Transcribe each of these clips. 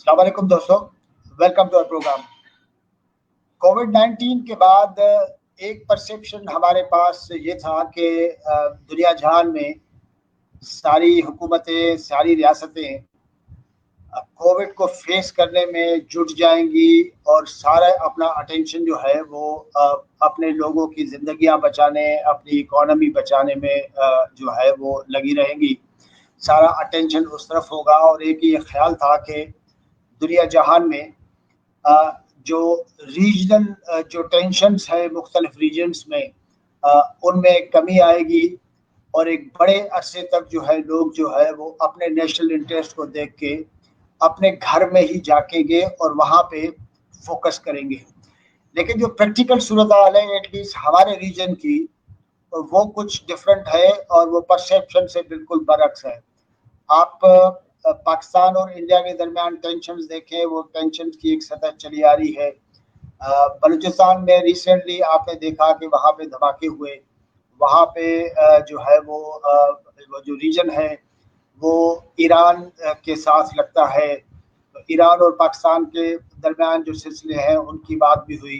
السلام علیکم دوستوں، ویلکم ٹو پروگرام۔ کووڈ-19 کے بعد ایک پرسیپشن ہمارے پاس یہ تھا کہ دنیا جہان میں ساری حکومتیں، ساری ریاستیں کووڈ کو فیس کرنے میں جٹ جائیں گی اور سارا اپنا اٹینشن جو ہے وہ اپنے لوگوں کی زندگیاں بچانے، اپنی اکانومی بچانے میں جو ہے وہ لگی رہیں گی۔ سارا اٹینشن اس طرف ہوگا، اور ایک یہ خیال تھا کہ دنیا جہان میں جو ریجنل جو ٹینشنز ہے مختلف ریجنز میں ان میں کمی آئے گی، اور ایک بڑے عرصے تک جو ہے لوگ جو ہے وہ اپنے نیشنل انٹرسٹ کو دیکھ کے اپنے گھر میں ہی جاکیں گے اور وہاں پہ فوکس کریں گے۔ لیکن جو پریکٹیکل صورتحال ہے ایٹ لیسٹ ہمارے ریجن کی، وہ کچھ ڈفرینٹ ہے اور وہ پرسیپشن سے بالکل برعکس ہے۔ آپ پاکستان اور انڈیا کے درمیان ٹینشنز دیکھیں، وہ ٹینشنز کی ایک سطح چلی آ رہی ہے۔ بلوچستان میں ریسنٹلی آپ نے دیکھا کہ وہاں پہ دھماکے ہوئے، وہاں پہ جو ہے وہ جو ریجن ہے وہ ایران کے ساتھ لگتا ہے۔ ایران اور پاکستان کے درمیان جو سلسلے ہیں ان کی بات بھی ہوئی۔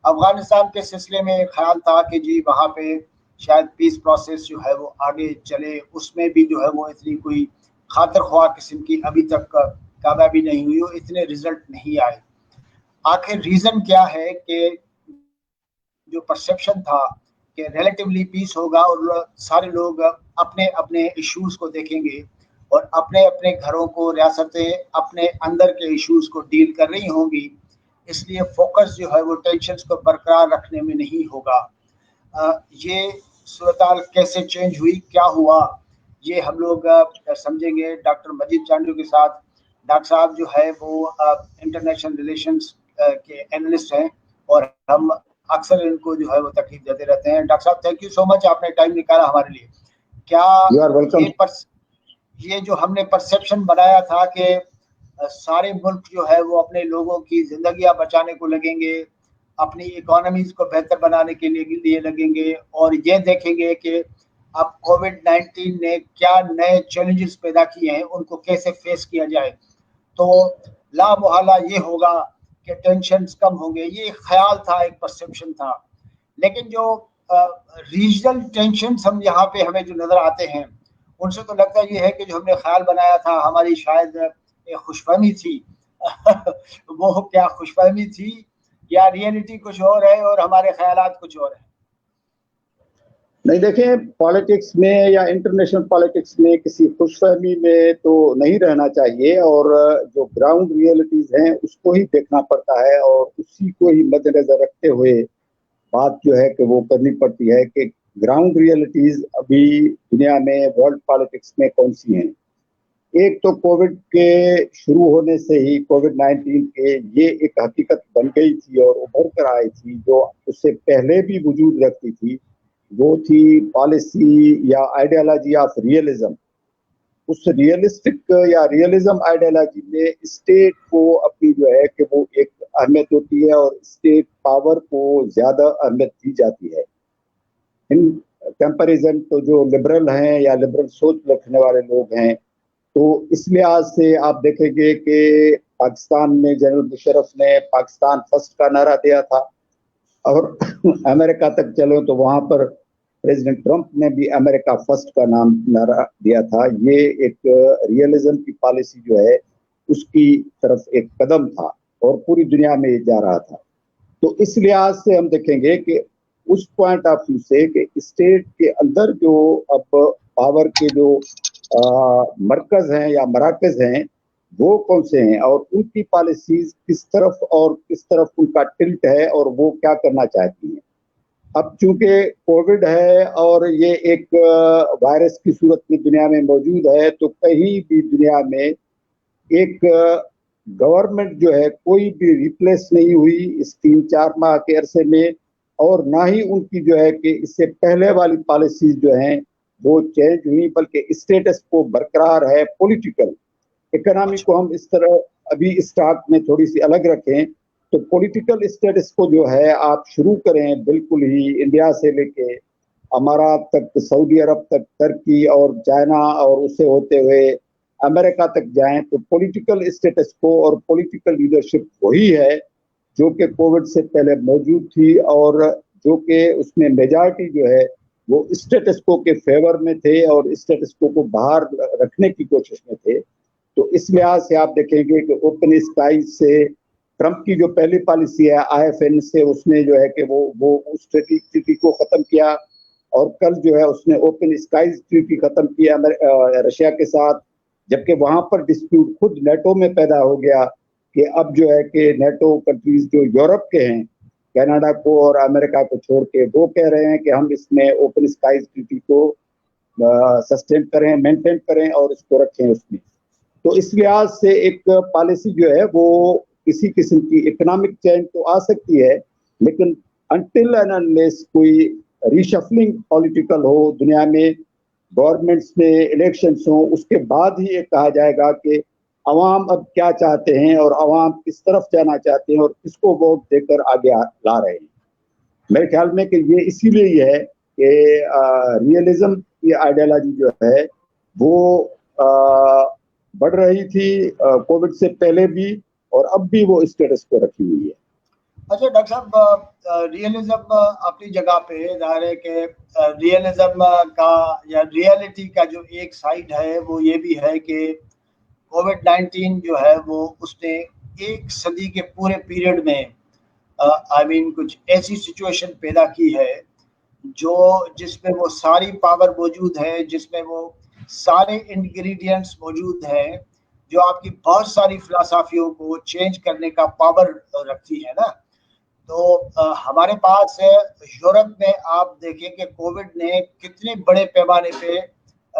افغانستان کے سلسلے میں ایک خیال تھا کہ جی وہاں پہ شاید پیس پروسیس جو ہے وہ آگے چلے، اس میں بھی جو ہے وہ اتنی کوئی خاطر خواہ قسم کی ابھی تک کامیابی نہیں ہوئی، اور اتنے رزلٹ نہیں آئے۔ آخر ریزن کیا ہے کہ جو پرسیپشن تھا کہ ریلیٹیولی پیس ہوگا اور سارے لوگ اپنے اپنے ایشوز کو دیکھیں گے اور اپنے اپنے گھروں کو، ریاستیں اپنے اندر کے ایشوز کو ڈیل کر رہی ہوں گی، اس لیے فوکس جو ہے وہ ٹینشنز کو برقرار رکھنے میں نہیں ہوگا۔ یہ صورتحال کیسے چینج ہوئی، کیا ہوا، یہ ہم لوگ سمجھیں گے ڈاکٹر مجید چانڈو کے ساتھ۔ ڈاکٹر صاحب جو ہے وہ انٹرنیشنل ریلیشنز کے اینالسٹ ہیں، اور ہم اکثر ان کو جو ہے وہ تکلیف دیتے رہتے ہیں۔ ڈاکٹر صاحب تھینک یو سو مچ، آپ نے ٹائم نکالا ہمارے لیے۔ کیا یہ جو ہم نے پرسیپشن بنایا تھا کہ سارے ملک جو ہے وہ اپنے لوگوں کی زندگیاں بچانے کو لگیں گے، اپنی اکانومیز کو بہتر بنانے کے لیے لگیں گے، اور یہ دیکھیں گے کہ اب کووڈ-19 نے کیا نئے چیلنجز پیدا کیے ہیں، ان کو کیسے فیس کیا جائے، تو لا محالہ یہ ہوگا کہ ٹینشنز کم ہوں گے۔ یہ ایک خیال تھا، ایک پرسیپشن تھا۔ لیکن جو ریجنل ٹینشنز ہم یہاں پہ ہمیں جو نظر آتے ہیں، ان سے تو لگتا یہ ہے کہ جو ہم نے خیال بنایا تھا ہماری شاید ایک خوش فہمی تھی وہ کیا خوش فہمی تھی یا ریئلٹی کچھ اور ہے اور ہمارے خیالات کچھ اور ہیں؟ نہیں، دیکھیں، پالیٹکس میں یا انٹرنیشنل پالیٹکس میں کسی خوش فہمی میں تو نہیں رہنا چاہیے، اور جو گراؤنڈ ریئلٹیز ہیں اس کو ہی دیکھنا پڑتا ہے، اور اسی کو ہی مد نظر رکھتے ہوئے بات جو ہے کہ وہ کرنی پڑتی ہے کہ گراؤنڈ ریئلٹیز ابھی دنیا میں ورلڈ پالیٹکس میں کون سی ہیں۔ ایک تو کووڈ کے شروع ہونے سے ہی کووڈ-19 کے یہ ایک حقیقت بن گئی تھی اور ابھر کر آئی تھی، جو اس سے پہلے بھی وجود رکھتی تھی، وہ تھی پالیسی یا آئیڈیالوجی آف ریئلزم۔ اس ریئلسٹک یا ریئلزم آئیڈیالوجی میں اسٹیٹ کو اپنی جو ہے کہ وہ ایک اہمیت ہوتی ہے، اور اسٹیٹ پاور کو زیادہ اہمیت دی جاتی ہے۔ ان کمپیریزن تو جو لبرل ہیں یا لبرل سوچ رکھنے والے لوگ ہیں، تو اس لحاظ سے آپ دیکھیں گے کہ پاکستان میں جنرل مشرف نے پاکستان فرسٹ کا نعرہ دیا تھا، اور امریکہ تک چلو تو وہاں پر پریزیڈنٹ ٹرمپ نے بھی امریکہ فرسٹ کا نعرہ دیا تھا۔ یہ ایک ریئلزم کی پالیسی جو ہے اس کی طرف ایک قدم تھا، اور پوری دنیا میں یہ جا رہا تھا۔ تو اس لحاظ سے ہم دیکھیں گے کہ اس پوائنٹ آف ویو سے کہ اسٹیٹ کے اندر جو اب پاور کے جو مرکز ہیں یا مراکز ہیں وہ کون سے ہیں، اور ان کی پالیسیز کس طرف اور کس طرف ان کا ٹلٹ ہے، اور وہ کیا کرنا چاہتی ہیں۔ اب چونکہ کووڈ ہے اور یہ ایک وائرس کی صورت میں دنیا میں موجود ہے، تو کہیں بھی دنیا میں ایک گورنمنٹ جو ہے کوئی بھی ریپلیس نہیں ہوئی اس 3-4 ماہ کے عرصے میں، اور نہ ہی ان کی جو ہے کہ اس سے پہلے والی پالیسیز جو ہیں وہ چینج ہوئی، بلکہ اسٹیٹس کو برقرار ہے۔ پولیٹیکل اکنامی کو ہم اس طرح ابھی اس ٹاک میں تھوڑی سی الگ رکھیں تو پولیٹیکل اسٹیٹس کو جو ہے آپ شروع کریں بالکل ہی انڈیا سے لے کے امارات تک، سعودی عرب تک، ترکی اور چائنا، اور اس سے ہوتے ہوئے अमेरिका तक जाएं, तो पॉलिटिकल स्टेटस को और पॉलिटिकल लीडरशिप वही है जो कि कोविड से पहले मौजूद थी, और जो कि उसमें मेजॉरिटी जो है वो स्टेटस को के फेवर में थे और स्टेटस को बाहर रखने की कोशिश में थे। तो इस लिहाज से आप देखेंगे कि ओपन स्काईज से ट्रंप की जो पहली पॉलिसी है IFN से, उसने जो है कि वो उस ट्रीटी को खत्म किया, और कल जो है उसने ओपन स्काईज ट्रीटी खत्म किया रशिया के साथ, जबकि वहां पर डिस्प्यूट खुद नेटो में पैदा हो गया कि अब जो है कि नेटो कंट्रीज जो यूरोप के हैं, कनाडा को और अमेरिका को छोड़ के, वो कह रहे हैं कि हम इसमें ओपन स्काईज ट्रीटी को सस्टेन करें, मेंटेन करें और इसको रखें उसमें। तो इस लिहाज से एक पॉलिसी जो है वो किसी किस्म की इकोनॉमिक चेंज तो आ सकती है, लेकिन अनटिल एंड अनलेस कोई रीशफलिंग पॉलिटिकल हो दुनिया में, गवर्नमेंट्स में इलेक्शंस हो, उसके बाद ही ये कहा जाएगा कि अवाम अब क्या चाहते हैं और अवाम किस तरफ जाना चाहते हैं और किसको वोट देकर आगे ला रहे हैं। मेरे ख्याल में कि ये इसीलिए ही है कि रियलिज्म की आइडियोलॉजी जो है वो बढ़ रही थी कोविड से पहले भी, और अब भी वो स्टेटस को रखी हुई है। अच्छा डॉक्टर साहब, रियलिज्म अपनी जगह पे जाहिर है कि रियलिज्म का या रियलिटी का जो एक साइड है वो ये भी है कि कोविड-19 जो है वो उसने एक सदी के पूरे पीरियड में कुछ ऐसी सिचुएशन पैदा की है जो जिसमें वो सारी पावर मौजूद है, जिसमें वो सारे इंग्रेडिएंट्स मौजूद हैं जो आपकी बहुत सारी फिलॉसफियों को चेंज करने का पावर रखती है ना। तो हमारे पास यूरोप में आप देखें कि कोविड ने कितने बड़े पैमाने पे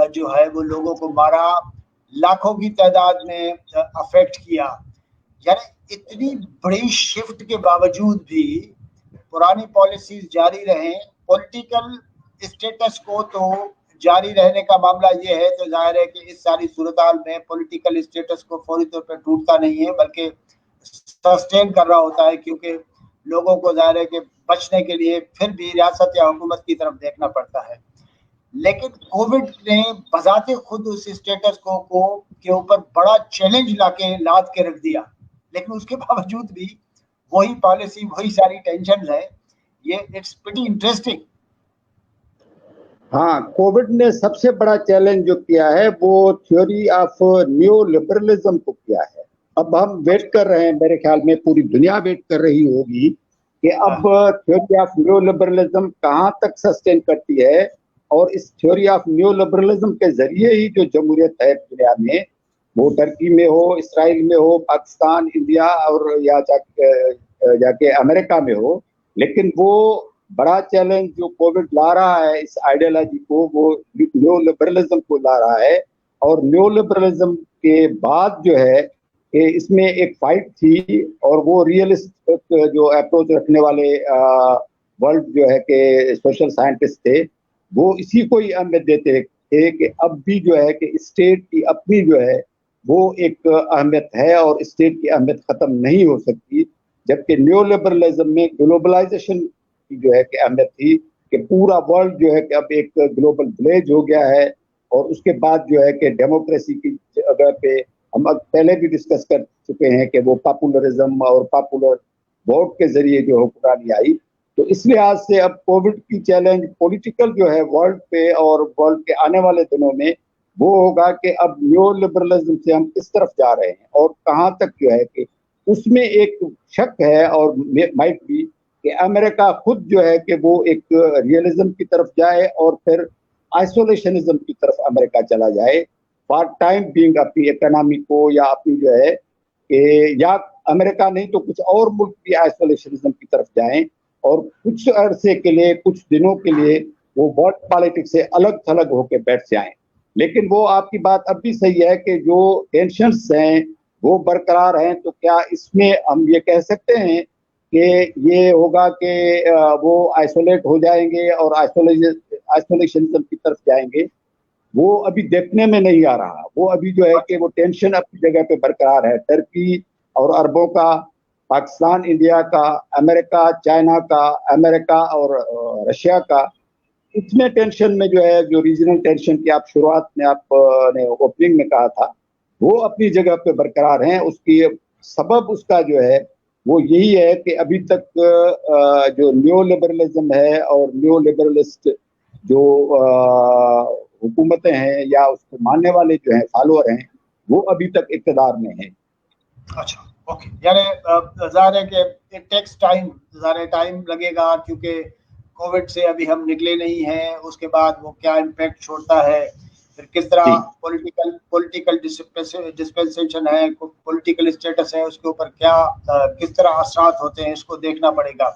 जो है वो लोगों को मारा, लाखों की तादाद में अफेक्ट किया। यानी इतनी बड़ी शिफ्ट के बावजूद भी पुरानी पॉलिसीज जारी रहें, पॉलिटिकल स्टेटस को तो जारी रहने का मामला ये है, तो जाहिर है कि इस सारी सूरत-हाल में पॉलिटिकल स्टेटस को फौरी तौर पर टूटता नहीं है बल्कि सस्टेन कर रहा होता है, क्योंकि लोगों को जाहिर है कि बचने के लिए फिर भी रियासत या हुकूमत की तरफ देखना पड़ता है। लेकिन कोविड ने बजाते खुद उस स्टेटस को के ऊपर बड़ा चैलेंज लाद के रख दिया, लेकिन उसके बावजूद भी वही पॉलिसी, वही सारी टेंशन है। ये इट्स प्रीटी इंटरेस्टिंग। हाँ, कोविड ने सबसे बड़ा चैलेंज जो किया है वो थ्योरी ऑफ न्यू लिबरलिज्म को किया है। अब हम वेट कर रहे हैं, मेरे ख्याल में पूरी दुनिया वेट कर रही होगी कि अब थ्योरी ऑफ न्यू लिबरलिज्म कहाँ तक सस्टेन करती है, और इस थ्योरी ऑफ न्यू लिबरलिज्म के जरिए ही जो जमहूरियत है दुनिया में, वो टर्की में हो, इसराइल में हो, पाकिस्तान, इंडिया और या जाके अमेरिका में हो, लेकिन वो बड़ा चैलेंज जो कोविड ला रहा है इस आइडियोलॉजी को, वो न्यू लिबरलिज्म को ला रहा है। और न्यू लिबरलिज्म के बाद जो है कि इसमें एक फाइट थी, और वो रियलिस्टिक जो अप्रोच रखने वाले वर्ल्ड जो है कि सोशल साइंटिस्ट थे, वो इसी को ही अहमियत देते थे कि अब भी जो है कि स्टेट की अपनी जो है वो एक अहमियत है और स्टेट की अहमियत खत्म नहीं हो सकती। जबकि न्यू लिबरलिज्म में ग्लोबलाइजेशन की जो है कि अहमियत थी कि पूरा वर्ल्ड जो है कि अब एक ग्लोबल विलेज हो गया है, और उसके बाद जो है कि डेमोक्रेसी की जगह पे हम पहले भी डिस्कस कर चुके हैं कि वो पॉपुलरिज्म और पॉपुलर वोट के जरिए जो हुक्मरानी आई। तो इस लिहाज से अब कोविड की चैलेंज पॉलिटिकल जो है वर्ल्ड पे और वर्ल्ड के आने वाले दिनों में वो होगा कि अब न्यू लिबरलिज्म से हम किस तरफ जा रहे हैं और कहाँ तक जो है कि उसमें एक शक है और माइट भी कि अमेरिका खुद जो है कि वो एक रियलिज्म की तरफ जाए और फिर आइसोलेशनिज्म की तरफ अमेरिका चला जाए फॉर टाइम बीइंग, अपनी इकोनॉमी को या अपनी जो है कि या अमेरिका नहीं तो कुछ और मुल्क भी आइसोलेशनिज्म की तरफ जाएं और कुछ अरसे के लिए, कुछ दिनों के लिए वो वर्ल्ड पॉलिटिक्स से अलग थलग होकर बैठ जाएं। लेकिन वो आपकी बात अब भी सही है कि जो टेंशन्स हैं वो बरकरार हैं, तो क्या इसमें हम ये कह सकते हैं कि ये होगा कि वो आइसोलेट हो जाएंगे और आइसोलेशनिज्म की तरफ जाएंगे? वो अभी देखने में नहीं आ रहा। वो अभी जो है कि वो टेंशन अपनी जगह पे बरकरार है। टर्की और अरबों का, पाकिस्तान, इंडिया का, अमेरिका, चाइना का, अमेरिका और रशिया का, इतने टेंशन में जो है, जो रीजनल टेंशन की आप शुरुआत में आपने ओपनिंग में कहा था وہ اپنی جگہ پہ برقرار ہیں. اس کی سبب اس کا جو ہے وہ یہی ہے کہ ابھی تک جو نیو لبرلزم ہے اور نیو لبرلسٹ جو حکومتیں ہیں یا اس کو ماننے والے جو ہیں فالوور ہیں وہ ابھی تک اقتدار میں ہیں. اچھا اوکے, یعنی ظاہر ہے کہ اٹ ٹیکس ٹائم, ظاہر ٹائم لگے گا کیونکہ کووڈ سے ابھی ہم نکلے نہیں ہیں. اس کے بعد وہ کیا امپیکٹ چھوڑتا ہے, پھر کس طرح پولیٹیکل ڈسپینسیشن ہے, پولیٹیکل اسٹیٹس ہے, اس کے اوپر کیا کس طرح اثرات ہوتے ہیں, اس کو دیکھنا پڑے گا.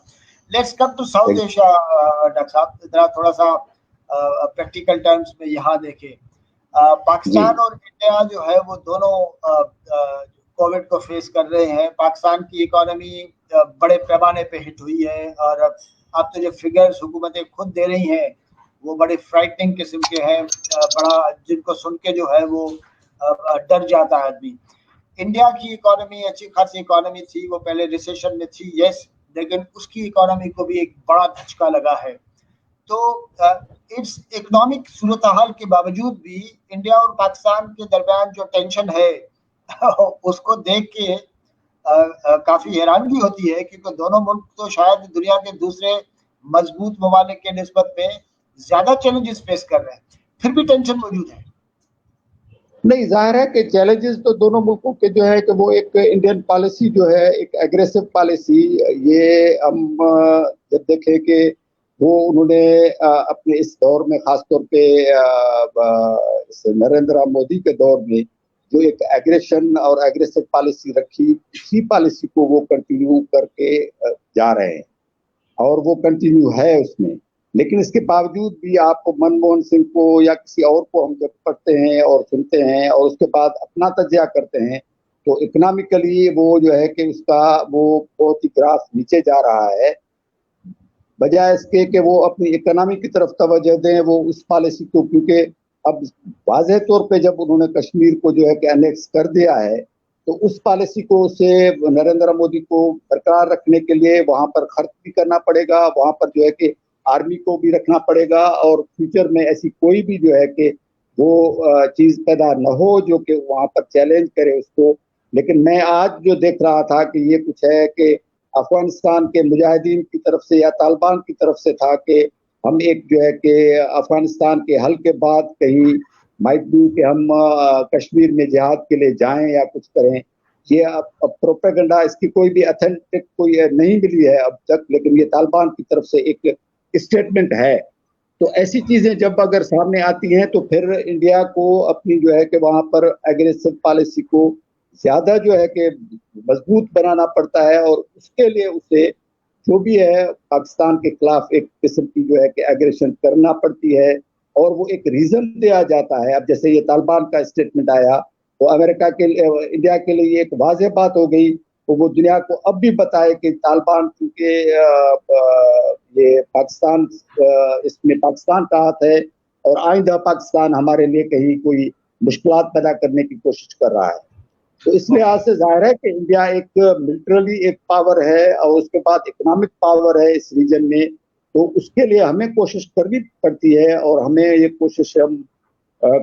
Let's come to South Asia doctor صاحب, ذرا تھوڑا سا پریکٹیکل ٹرمز میں یہاں دیکھیں. پاکستان اور انڈیا جو ہے وہ دونوں کووڈ کو فیس کر رہے ہیں. پاکستان کی اکانومی بڑے پیمانے پہ ہٹ ہوئی ہے, اور اب تو جو فگرز حکومتیں خود دے رہی ہیں وہ بڑے فرائٹنگ قسم کے ہیں, بڑا جن کو سن کے جو ہے وہ ڈر جاتا ہے آدمی. انڈیا کی اکانومی اچھی خاصی اکانومی تھی, وہ پہلے ریسیشن میں تھی یس, لیکن اس کی اکانومی کو بھی ایک بڑا دھچکا لگا ہے. تو اس اکنامک صورتحال کے باوجود بھی انڈیا اور پاکستان کے درمیان جو ٹینشن ہے اس کو دیکھ کے کافی حیرانگی ہوتی ہے, کیونکہ دونوں ملک تو شاید دنیا کے دوسرے مضبوط ممالک کے نسبت میں زیادہ چیلنجز فیس کر رہے ہیں, پھر بھی ٹینشن موجود ہے. نہیں, ظاہر ہے کہ چیلنجز تو دونوں ملکوں کے جو ہے کہ وہ ایک انڈین پالیسی جو ہے ایک ایگریسو پالیسی, یہ ہم جب دیکھیں کہ وہ انہوں نے اپنے اس دور میں خاص طور پہ نریندر مودی کے دور میں جو ایک ایگریشن اور ایگریسو پالیسی رکھی, اسی پالیسی کو وہ کنٹینیو کر کے جا رہے ہیں اور وہ کنٹینیو ہے اس میں. لیکن اس کے باوجود بھی آپ کو منموہن سنگھ کو یا کسی اور کو ہم جب پڑھتے ہیں اور سنتے ہیں اور اس کے بعد اپنا تجزیہ کرتے ہیں تو اکنامکلی وہ جو ہے کہ اس کا وہ بہت ہی گراف نیچے جا رہا ہے, بجائے اس کے کہ وہ اپنی اکنامی کی طرف توجہ دیں. وہ اس پالیسی کو, کیونکہ اب واضح طور پہ جب انہوں نے کشمیر کو جو ہے کہ انیکس کر دیا ہے تو اس پالیسی کو سے نریندر مودی کو برقرار رکھنے کے لیے وہاں پر خرچ بھی کرنا پڑے گا, وہاں پر جو ہے کہ آرمی کو بھی رکھنا پڑے گا, اور فیوچر میں ایسی کوئی بھی جو ہے کہ وہ چیز پیدا نہ ہو جو کہ وہاں پر چیلنج کرے اس کو. لیکن میں آج جو دیکھ رہا تھا کہ یہ کچھ ہے کہ افغانستان کے مجاہدین کی طرف سے یا طالبان کی طرف سے تھا کہ ہم ایک جو ہے کہ افغانستان کے حل کے بعد کہیں مائٹ بی کہ ہم کشمیر میں جہاد کے لیے جائیں یا کچھ کریں. یہ پروپیگنڈا, اس کی کوئی بھی اتھینٹک کوئی نہیں ملی ہے اب تک, لیکن یہ طالبان کی طرف سے ایک اسٹیٹمنٹ ہے. تو ایسی چیزیں جب اگر سامنے آتی ہیں تو پھر انڈیا کو اپنی جو ہے کہ وہاں پر ایگریسو پالیسی کو زیادہ جو ہے کہ مضبوط بنانا پڑتا ہے, اور اس کے لیے اسے جو بھی ہے پاکستان کے خلاف ایک قسم کی جو ہے کہ ایگریشن کرنا پڑتی ہے, اور وہ ایک ریزن دیا جاتا ہے. اب جیسے یہ طالبان کا اسٹیٹمنٹ آیا تو امریکہ کے انڈیا کے لیے ایک واضح بات ہو گئی, تو وہ دنیا کو اب بھی بتائے کہ طالبان کیونکہ یہ پاکستان اس میں پاکستان کا ہاتھ ہے اور آئندہ پاکستان ہمارے لیے کہیں کوئی مشکلات پیدا کرنے کی کوشش کر رہا ہے. تو اس لحاظ سے ظاہر ہے کہ انڈیا ایک ملٹرلی ایک پاور ہے اور اس کے بعد اکنامک پاور ہے اس ریجن میں, تو اس کے لیے ہمیں کوشش کرنی پڑتی ہے, اور ہمیں یہ کوشش ہم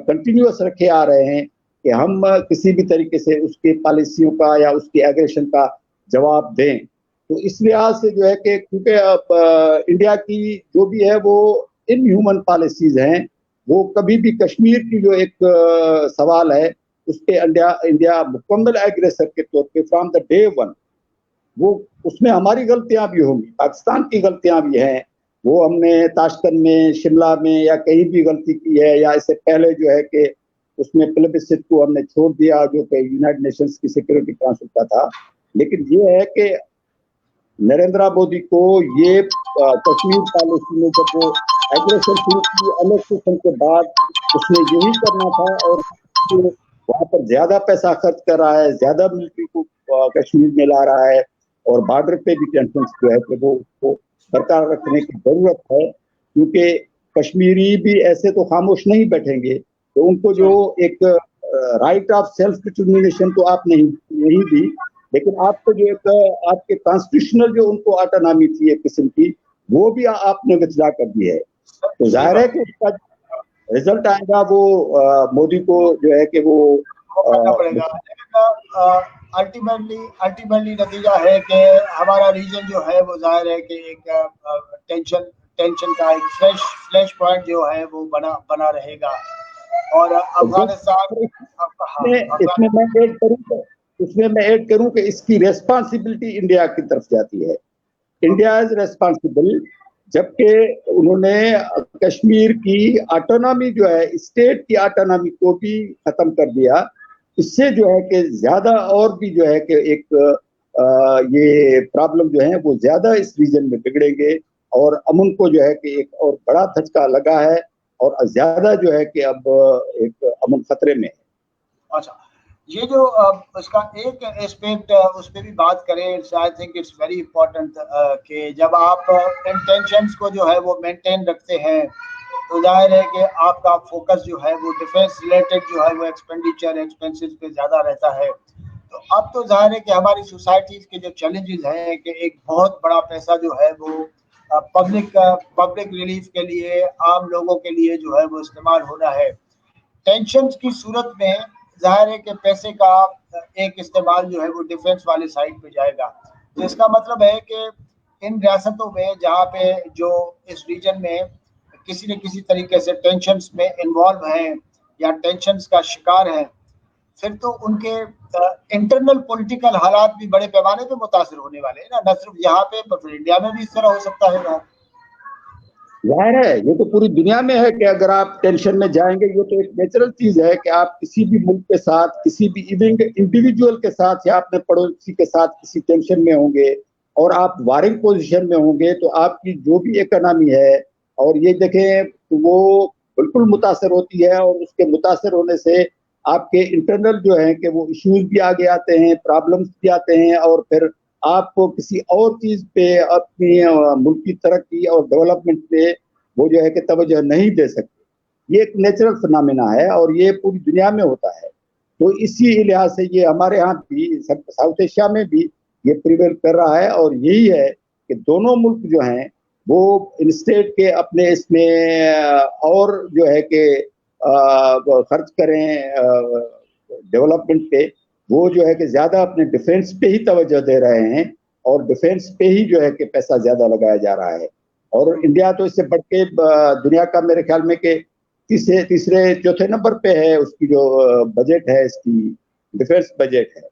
کنٹینیوس رکھے آ رہے ہیں کہ ہم کسی بھی طریقے سے اس کی پالیسیوں کا یا اس کی ایگریشن کا جواب دیں. تو اس لحاظ سے جو ہے کہ کیونکہ انڈیا کی جو بھی ہے وہ ان ہیومن پالیسیز ہیں, وہ کبھی بھی کشمیر کی جو ایک سوال ہے اس پہ انڈیا مکمل ایگریسر کے طور پہ فرام دا ڈے ون, وہ اس میں ہماری غلطیاں بھی ہوں گی, پاکستان کی غلطیاں بھی ہیں. وہ ہم نے تاشکند میں, شملہ میں یا کہیں بھی غلطی کی ہے, یا اس سے پہلے جو ہے کہ اس میں پلبسٹ کو ہم نے چھوڑ دیا جو کہ یونائٹڈ نیشنز کی سیکورٹی کونسل کا تھا. لیکن یہ ہے کہ نریندر مودی کو یہ کشمیر پالیسی میں جب وہ ایگریشن شروع کی الیکشن کے بعد اس نے یہی کرنا تھا, اور وہاں پر زیادہ پیسہ خرچ کر رہا ہے, زیادہ ملٹری کو کشمیر میں لا رہا ہے, اور بارڈر پہ بھی ٹینشن جو ہے کہ وہ اس کو برقرار رکھنے کی ضرورت ہے, کیونکہ کشمیری بھی ایسے تو خاموش نہیں بیٹھیں گے. تو ان کو جو ایک رائٹ آف سیلف ڈٹرمینیشن تو آپ نہیں دی, لیکن آپ کو جو ایک آپ کے کانسٹیٹیوشنل جو ان کو آٹونامی تھی ایک قسم کی, وہ بھی آپ نے وتھڈرا کر دی ہے. تو ظاہر ہے کہ اس کا رزلٹ آئے گا وہ مودی کو جو ہے کہ وہ करना पड़ेगा। अल्टीमेटली नतीजा है कि हमारा रीजन जो है वो जाहिर है कि एक टेंशन का एक फ्लैश पॉइंट जो है वो बना रहेगा। और अफगानिस्तान इसमें मैं ऐड करूं कि इसकी रेस्पॉन्सिबिलिटी इंडिया की तरफ जाती है। इंडिया इज रेस्पॉन्सिबल, जबकि उन्होंने कश्मीर की ऑटोनॉमी जो है, स्टेट की ऑटोनॉमी को भी खत्म कर दिया। इससे जो है कि ज्यादा और भी जो है कि एक ये प्रॉब्लम जो है वो ज्यादा इस रीजन में बिगड़ेंगे और अमन को जो है कि एक और बड़ा धचका लगा है और ज्यादा जो है कि अब एक अमन खतरे में है। अच्छा, ये जो उसका एक एस्पेक्ट उस पर भी बात करें, I think it's very important कि जब आप इंटेंशंस को जो है वो मेंटेन रखते हैं तो जाहिर है कि आपका फोकस जो है वो डिफेंस रिलेटेड जो है वो एक्सपेंसेस पे ज्यादा रहता है। तो अब तो जाहिर है कि हमारी सोसाइटीज के जो चैलेंजेस हैं कि एक बहुत बड़ा पैसा जो है वो पब्लिक रिलीफ के लिए, आम लोगों के लिए जो है वो इस्तेमाल होना है। टेंशन की सूरत में जाहिर है कि पैसे का एक इस्तेमाल जो है वो डिफेंस वाले साइड पे जाएगा। तो इसका मतलब है कि इन रियासतों में जहाँ पे जो इस रीजन में किसी न किसी तरीके से टेंशन्स में इन्वॉल्व हैं या टेंशन्स का शिकार हैं, फिर तो उनके इंटरनल पॉलिटिकल हालात भी बड़े पैमाने पे मुतासिर होने वाले हैं ना, न सिर्फ यहाँ पे पर फिर इंडिया में भी इस तरह हो सकता है ना। जाहिर है ये तो पूरी दुनिया में है कि अगर आप टेंशन में जाएंगे, ये तो एक नेचुरल चीज है कि आप किसी भी मुल्क के साथ, किसी भी इंडिविजुअल के साथ या अपने पड़ोसी के साथ किसी टेंशन में होंगे और आप वारिंग पोजीशन में होंगे तो आपकी जो भी इकोनॉमी है और ये देखें तो वो बिल्कुल मुतासर होती है और उसके मुतासर होने से आपके इंटरनल जो है कि वो इश्यूज भी आगे आते हैं, प्रॉब्लम्स भी आते हैं और फिर आपको किसी और चीज पे अपनी मुल्क की तरक्की और डेवलपमेंट पे वो जो है कि तवज्जो नहीं दे सकते। ये एक नेचुरल फिनोमेना है और ये पूरी दुनिया में होता है। तो इसी लिहाज से ये हमारे यहाँ भी, साउथ एशिया में भी ये प्रिवेल कर रहा है और यही है कि दोनों मुल्क जो हैं वो इंस्टेड के अपने इसमें और जो है कि खर्च करें डेवलपमेंट पे, वो जो है कि ज्यादा अपने डिफेंस पे ही तवज्जो दे रहे हैं और डिफेंस पे ही जो है कि पैसा ज्यादा लगाया जा रहा है। और इंडिया तो इससे बढ़ के दुनिया का मेरे ख्याल में कि तीसरे चौथे नंबर पे है उसकी जो बजट है, इसकी डिफेंस बजट है।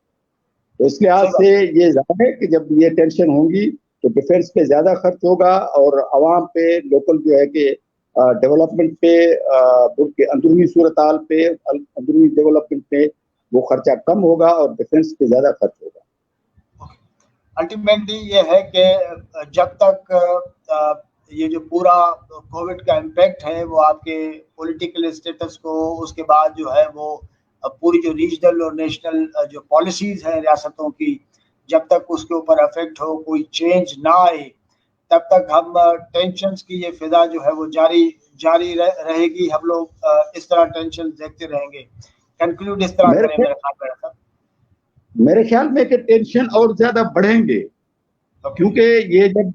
तो इस लिहाज से ये जाहिर है कि जब ये टेंशन होंगी तो डिफेंस पे ज्यादा खर्च होगा और आवाम पे, लोकल जो है कि डेवलपमेंट पे, मुल्क के अंदरूनी सूरत हाल पे, अंदरूनी डेवलपमेंट पे वो खर्चा कम होगा और डिफेंस पे ज्यादा खर्च होगा। अल्टीमेटली ये है कि जब तक ये जो पूरा कोविड का इम्पैक्ट है वो आपके पॉलिटिकल स्टेटस को, उसके बाद जो है वो पूरी जो रीजनल और नेशनल जो पॉलिसीज हैं रियासतों की, जब तक उसके ऊपर अफेक्ट हो, कोई चेंज ना आए, तब तक हम टेंशन्स की ये फिजा जो है वो जारी रहेगी। हम लोग इस तरह टेंशन देखते रहेंगे। कंक्लूड इस तरह करें मेरे ख्याल में कि टेंशन और ज्यादा बढ़ेंगे क्योंकि ये जब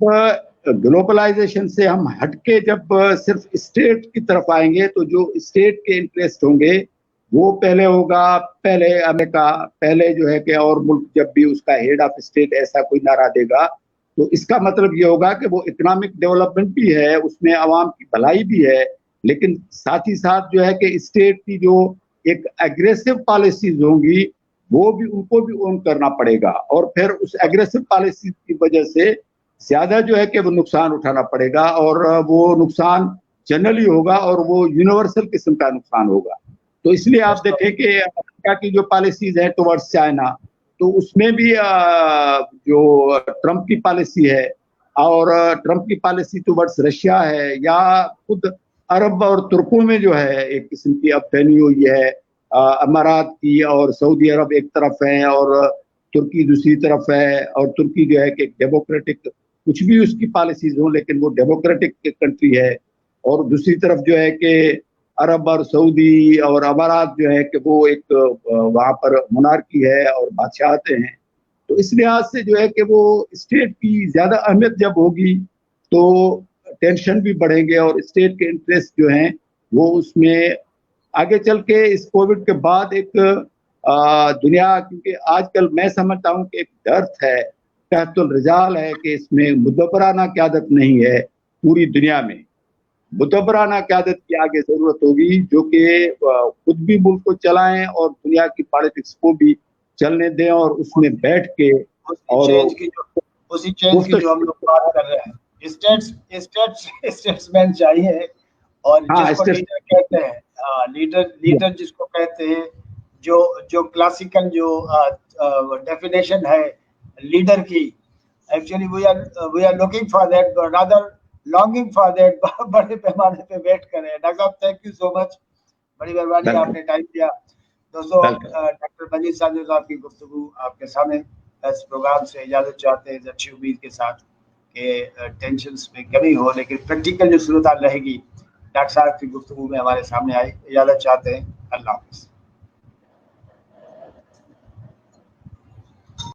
ग्लोबलाइजेशन से हम हटके जब सिर्फ स्टेट की तरफ आएंगे तो जो स्टेट के इंटरेस्ट होंगे वो पहले होगा, पहले अमेरिका, पहले जो है कि और मुल्क जब भी उसका हेड ऑफ स्टेट ऐसा कोई नारा देगा तो इसका मतलब ये होगा कि वो इकोनॉमिक डेवलपमेंट भी है, उसमें आवाम की भलाई भी है, लेकिन साथ ही साथ जो है कि स्टेट की जो एक एग्रेसिव पॉलिसीज होंगी वो भी, उनको भी ओन करना पड़ेगा और फिर उस एग्रेसिव पॉलिसी की वजह से ज्यादा जो है कि वो नुकसान उठाना पड़ेगा और वो नुकसान जनरली होगा और वो यूनिवर्सल किस्म का नुकसान होगा। तो इसलिए आप देखें कि अमेरिका की जो पॉलिसीज है टुवर्ड्स चाइना, तो उसमें भी जो ट्रंप की पॉलिसी है और ट्रंप की पॉलिसी टुवर्ड्स रशिया है या खुद अरब और तुर्कों में जो है एक किस्म की अब फैली हुई है, अमारात की और सऊदी अरब एक तरफ है और तुर्की दूसरी तरफ है और तुर्की जो है कि डेमोक्रेटिक, कुछ भी उसकी पॉलिसीज हो लेकिन वो डेमोक्रेटिक कंट्री है और दूसरी तरफ जो है कि अरब और सऊदी और अमारात जो है कि वो एक वहाँ पर मोनार्की है और बादशाहते हैं। तो इस लिहाज से जो है कि वो स्टेट की ज्यादा अहमियत जब होगी तो टेंशन भी बढ़ेंगे और स्टेट के इंटरेस्ट जो हैं वो उसमें आगे चल के इस कोविड के बाद एक दुनिया, क्योंकि आजकल मैं समझता हूँ कि एक दर्द है, कहतुल रिजाल है कि इसमें मुदब्बराना क़यादत नहीं है पूरी दुनिया में। मुदब्बराना क़यादत की आगे जरूरत होगी, जो कि खुद भी मुल्क को चलाएं और दुनिया की पॉलिटिक्स को भी चलने दें, और उसमें बैठ के और उसी चेंज की जो हम लोग बात कर रहे हैं, स्टेट्समैन चाहिए, और जिसको लीडर कहते हैं, लीडर जिसको कहते हैं, जो क्लासिकल जो डेफिनेशन है लीडर की, actually we are looking for that, rather longing for that, बड़े पैमाने पे वेट कर रहे हैं। डॉक्टर साहब, थैंक यू सो मच, बड़ी मेहरबानी, आपने टाइम दिया। दोस्तों, डॉक्टर मजीद साजिद साहब की गुफ्तगू आपके सामने इस प्रोग्राम से इजाज़त चाहते हैं, अच्छी उम्मीद के साथ कि टेंशन्स में कमी हो, लेकिन प्रैक्टिकल जो सूरत हाल रहेगी डॉक्टर साहब की गुफ्तगू में हमारे सामने आई। इजाज़त चाहते हैं, अल्लाह हाफ़िज़।